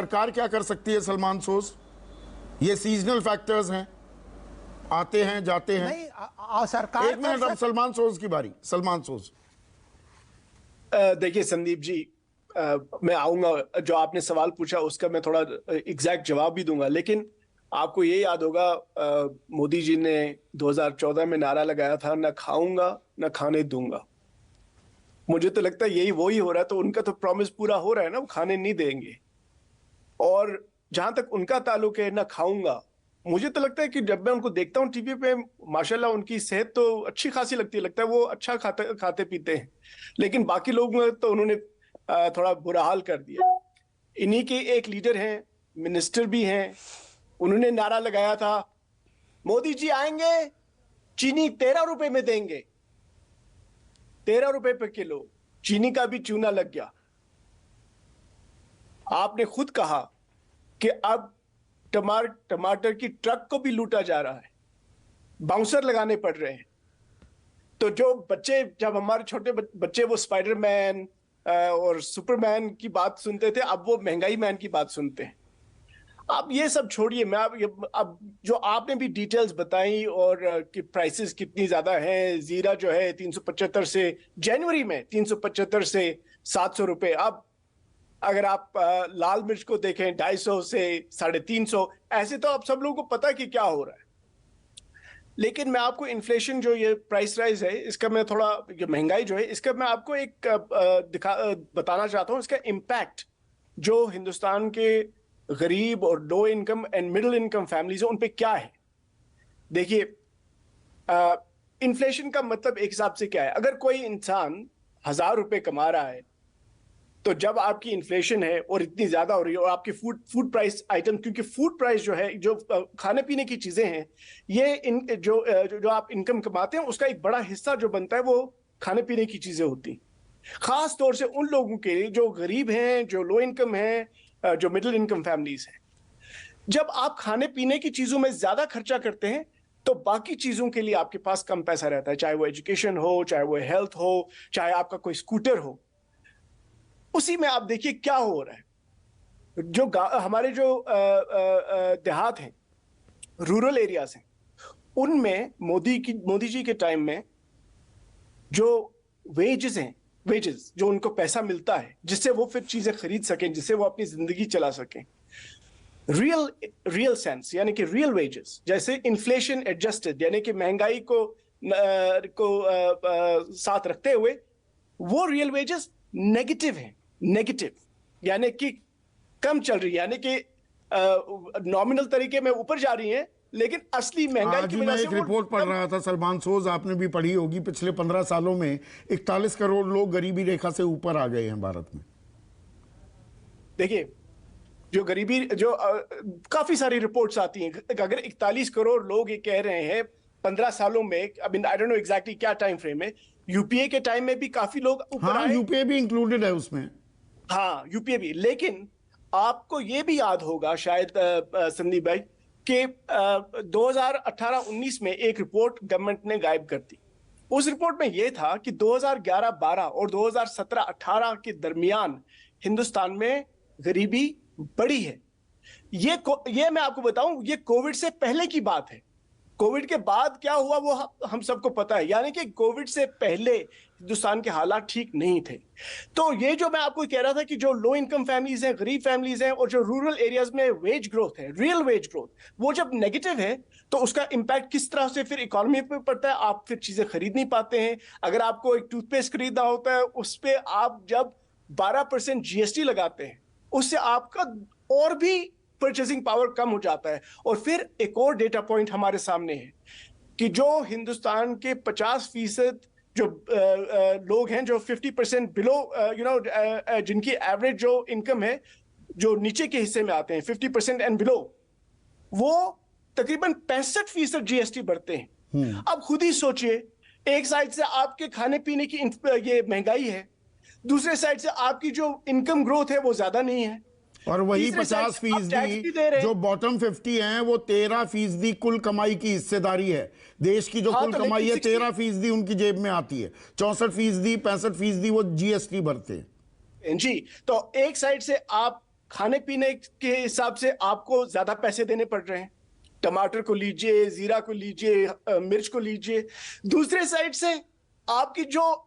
सरकार क्या कर सकती है सलमान सोज? ये सीजनल फैक्टर्स हैं, आते हैं जाते हैं। नहीं, सरकार एक मिनट, अब सलमान सोज की बारी। सलमान सोज। देखिए संदीप जी, मैं आऊंगा, जो आपने सवाल पूछा उसका मैं थोड़ा एग्जैक्ट जवाब भी दूंगा, लेकिन आपको ये याद होगा मोदी जी ने 2014 में नारा लगाया था, ना खाऊंगा ना खाने दूंगा। मुझे तो लगता है यही वही हो रहा है। तो उनका तो प्रॉमिस पूरा हो रहा है ना, वो खाने नहीं देंगे। और जहां तक उनका ताल्लुक है, ना खाऊंगा, मुझे तो लगता है कि जब मैं उनको देखता हूँ टीवी पे, माशाल्लाह उनकी सेहत तो अच्छी खासी लगती है, लगता है वो अच्छा खाते पीते हैं। लेकिन बाकी लोग तो उन्होंने थोड़ा बुरा हाल कर दिया। इन्हीं के एक लीडर हैं, मिनिस्टर भी हैं, उन्होंने नारा लगाया था, मोदी जी आएंगे चीनी 13 रुपए में देंगे। 13 रुपए per किलो चीनी का भी चूना लग गया। आपने खुद कहा कि अब टमाटर की ट्रक को भी लूटा जा रहा है, बाउंसर लगाने पड़ रहे हैं। तो जो बच्चे, जब हमारे छोटे बच्चे वो स्पाइडरमैन और सुपरमैन की बात सुनते थे, अब वो महंगाई मैन की बात सुनते हैं। अब ये सब छोड़िए, मैं अब जो आपने भी डिटेल्स बताई और कि प्राइसेस कितनी ज्यादा हैं। जीरा जो है 375 से, जनवरी में 375 से 700 रुपए। अब अगर आप लाल मिर्च को देखें 250 से 350, ऐसे तो अब सब लोगों को पता है कि क्या हो रहा है। लेकिन मैं आपको इन्फ्लेशन, जो ये प्राइस राइज है, इसका मैं थोड़ा, ये महंगाई जो है, इसका मैं आपको एक बताना चाहता हूं, इसका इम्पैक्ट जो हिंदुस्तान के गरीब और low income and middle income families है उन पे क्या है। देखिए, इन्फ्लेशन का मतलब एक हिसाब से क्या है। अगर कोई इंसान 1000 रुपए कमा रहा है, तो जब आपकी इन्फ्लेशन है और इतनी ज्यादा हो रही है, और आपकी फूड प्राइस आइटम, क्योंकि फूड प्राइस जो है, जो खाने पीने की चीजें हैं, ये जो आप इनकम कमाते हैं उसका एक बड़ा हिस्सा जो बनता है वो खाने पीने की चीजें होती, खास तौर से उन लोगों के लिए जो गरीब हैं, जो लो इनकम हैं, जो मिडिल इनकम फैमिलीज हैं। जब आप खाने पीने की चीजों में ज्यादा खर्चा करते हैं, तो बाकी चीजों के लिए आपके पास कम पैसा रहता है, चाहे वो एजुकेशन हो, चाहे वो हेल्थ हो, चाहे आपका कोई स्कूटर हो। उसी में आप देखिए क्या हो रहा है। जो हमारे जो देहात हैं, रूरल एरियाज हैं, उनमें मोदी जी के टाइम में जो वेजेस जो उनको पैसा मिलता है, जिससे वो फिर चीजें खरीद सकें, जिससे वो अपनी जिंदगी चला सकें, रियल सेंस, यानी कि रियल वेजेस, जैसे इन्फ्लेशन एडजस्टेड, यानी कि महंगाई को साथ रखते हुए, वो रियल वेजेस नेगेटिव है। नेगेटिव यानी कि कम चल रही है, यानी कि नॉमिनल तरीके में ऊपर जा रही है, लेकिन असली महंगाई की वजह से। मैं एक रिपोर्ट पढ़ रहा था सलमान सोज, आपने भी पढ़ी होगी, पिछले 15 सालों में 41 करोड़ लोग गरीबी रेखा से ऊपर आ गए हैं भारत में। देखिए, जो गरीबी, जो काफी सारी रिपोर्ट्स आती हैं, अगर 41 करोड़ लोग ये कह रहे हैं 15 सालों में, आई डोंट नो एग्जैक्टली क्या टाइम फ्रेम है, यूपीए के टाइम में भी काफी लोग ऊपर आए। यूपीए भी इंक्लूडेड है उसमें। हाँ, यूपीए भी। लेकिन आपको ये भी याद होगा शायद संदीप भाई, कि 2018-19 में एक रिपोर्ट गवर्नमेंट ने गायब कर दी। उस रिपोर्ट में यह था कि 2011-12 और 2017-18 के दरमियान हिंदुस्तान में गरीबी बढ़ी है। ये मैं आपको बताऊं, ये कोविड से पहले की बात है। कोविड के बाद क्या हुआ वो हम सबको पता है, यानी कि कोविड से पहले हिंदुस्तान के हालात ठीक नहीं थे। तो ये जो मैं आपको कह रहा था कि जो लो इनकम फैमिलीज हैं, गरीब फैमिलीज हैं, और जो रूरल एरियाज में वेज ग्रोथ है, रियल वेज ग्रोथ, वो जब नेगेटिव है, तो उसका इंपैक्ट किस तरह से फिर इकोनॉमी पे पड़ता है। आप फिर चीजें खरीद नहीं पाते हैं। अगर आपको एक टूथपेस्ट खरीदना होता है, उस पर आप जब 12% जीएसटी लगाते हैं, उससे आपका और भी परचेसिंग पावर कम हो जाता है। और फिर एक और डेटा पॉइंट हमारे सामने है कि जो हिंदुस्तान के 50% जो लोग हैं, जो 50% बिलो, जिनकी एवरेज जो इनकम है, जो नीचे के हिस्से में आते हैं, 50% एंड बिलो, वो तकरीबन 65% जीएसटी भरते हैं। अब खुद ही सोचिए, एक साइड से आपके खाने पीने की ये महंगाई है, दूसरे साइड से आपकी जो इनकम ग्रोथ है वो ज्यादा नहीं है, और वही 50% जो बॉटम 50 हैं, वो 13% कुल कमाई की हिस्सेदारी है। देश की जो कुल कमाई है 13% उनकी जेब में आती है, 64% 65% वो जीएसटी भरते हैं जी। तो एक साइड से आप खाने पीने के हिसाब से आपको ज्यादा पैसे देने पड़ रहे हैं। टमाटर को लीजिए, जीरा को लीजिए, मिर्च को लीजिए। दूसरे साइड से आपकी जो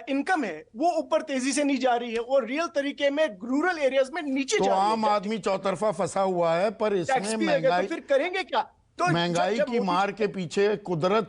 इनकम है वो ऊपर तेजी से नहीं जा रही है और रियल तरीके में रूरल एरियाज में नीचे तो जा रही है। आम आदमी चौतरफा फंसा हुआ है, पर इसमें टैक्स भी लगेगा, महंगाई, तो फिर करेंगे क्या? तो महंगाई जब की मार के पीछे कुदरत